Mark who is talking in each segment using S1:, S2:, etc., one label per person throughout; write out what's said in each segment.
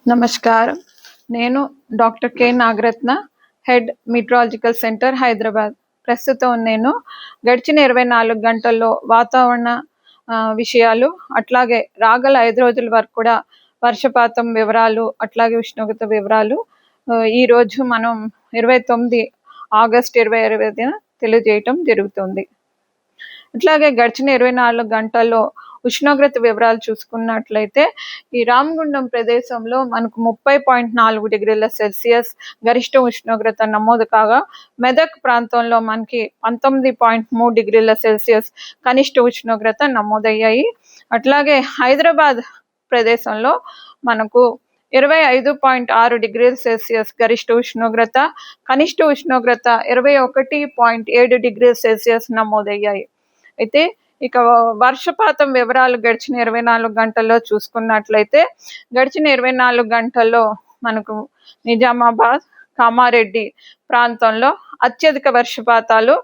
S1: నమస్కారం. నేను doctor K Nagaratna, head meteorological centre, Hyderabad. ప్రస్తుతం నేను గడిచిన 24 గంటల్లో వాతావరణ విషయాలు, అట్లాగే రాగల 5 రోజుల వరకు కూడా వర్షపాతం వివరాలు, అట్లాగే ఉష్ణోగ్రత వివరాలు ఈరోజు మనం 29 ఆగస్టు 2020 తెలియజేయటం జరుగుతుంది. అట్లాగే గడిచిన 24 గంటల్లో ఉష్ణోగ్రత వివరాలు చూసుకున్నట్లయితే ఈ రామగుండం ప్రదేశంలో మనకు 30.4 డిగ్రీల సెల్సియస్ గరిష్ట ఉష్ణోగ్రత నమోదు కాగా, మెదక్ ప్రాంతంలో మనకి 19.3 డిగ్రీల సెల్సియస్ కనిష్ట ఉష్ణోగ్రత నమోదయ్యాయి. అట్లాగే హైదరాబాద్ ప్రదేశంలో మనకు 25.6 డిగ్రీల సెల్సియస్ గరిష్ట ఉష్ణోగ్రత, కనిష్ట ఉష్ణోగ్రత 21.7 డిగ్రీల సెల్సియస్ నమోదయ్యాయి. అయితే ఇక వర్షపాతం వివరాలు గడిచిన 24 గంటల్లో చూసుకున్నట్లయితే, గడిచిన 24 గంటల్లో మనకు నిజామాబాద్, కామారెడ్డి ప్రాంతంలో అత్యధిక వర్షపాతాలు,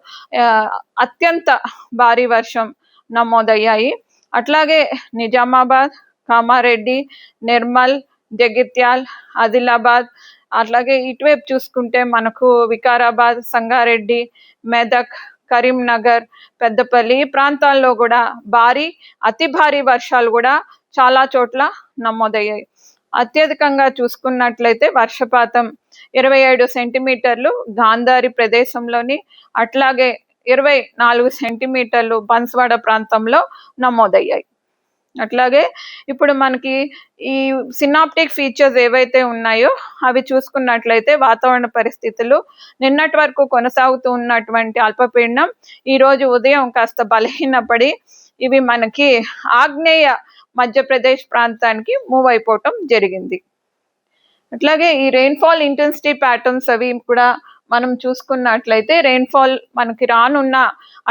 S1: అత్యంత భారీ వర్షం నమోదయ్యాయి. అట్లాగే నిజామాబాద్, కామారెడ్డి, నిర్మల్, జగిత్యాల్, ఆదిలాబాద్, అట్లాగే ఇటువైపు చూసుకుంటే మనకు వికారాబాద్, సంగారెడ్డి, మెదక్, కరీంనగర్, పెద్దపల్లి ప్రాంతాల్లో కూడా భారీ, అతి భారీ వర్షాలు కూడా చాలా చోట్ల నమోదయ్యాయి. అత్యధికంగా చూసుకున్నట్లయితే వర్షపాతం 27 సెంటీమీటర్లు గాంధారి ప్రదేశంలోని, అట్లాగే 24 సెంటీమీటర్లు బన్స్వాడ ప్రాంతంలో నమోదయ్యాయి. అట్లాగే ఇప్పుడు మనకి ఈ సినాప్టిక్ ఫీచర్స్ ఏవైతే ఉన్నాయో అవి చూసుకున్నట్లయితే, వాతావరణ పరిస్థితులు నిన్నటి వరకు కొనసాగుతూ ఉన్నటువంటి అల్పపీడనం ఈరోజు ఉదయం కాస్త బలహీనపడి ఇవి మనకి ఆగ్నేయ మధ్యప్రదేశ్ ప్రాంతానికి మూవ్ అయిపోవటం జరిగింది. అట్లాగే ఈ రెయిన్ఫాల్ ఇంటెన్సిటీ ప్యాటర్న్స్ అవి కూడా మనం చూసుకున్నట్లయితే, రెయిన్ఫాల్ మనకి రానున్న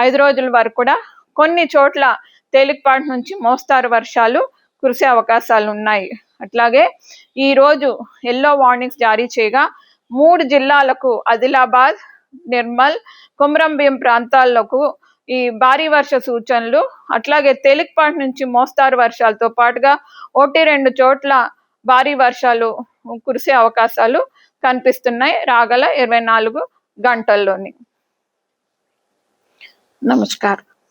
S1: 5 రోజుల వరకు కూడా కొన్ని చోట్ల తేలికపాటి నుంచి మోస్తారు వర్షాలు కురిసే అవకాశాలు ఉన్నాయి. అట్లాగే ఈరోజు ఎల్లో వార్నింగ్స్ జారీ చేయగా 3 జిల్లాలకు, ఆదిలాబాద్, నిర్మల్, కొమరంభీం ప్రాంతాలకు ఈ భారీ వర్ష సూచనలు, అట్లాగే తేలికపాటి నుంచి మోస్తారు వర్షాలతో పాటుగా 1-2 చోట్ల భారీ వర్షాలు కురిసే అవకాశాలు కనిపిస్తున్నాయి రాగల 24 గంటల్లోని. నమస్కారం.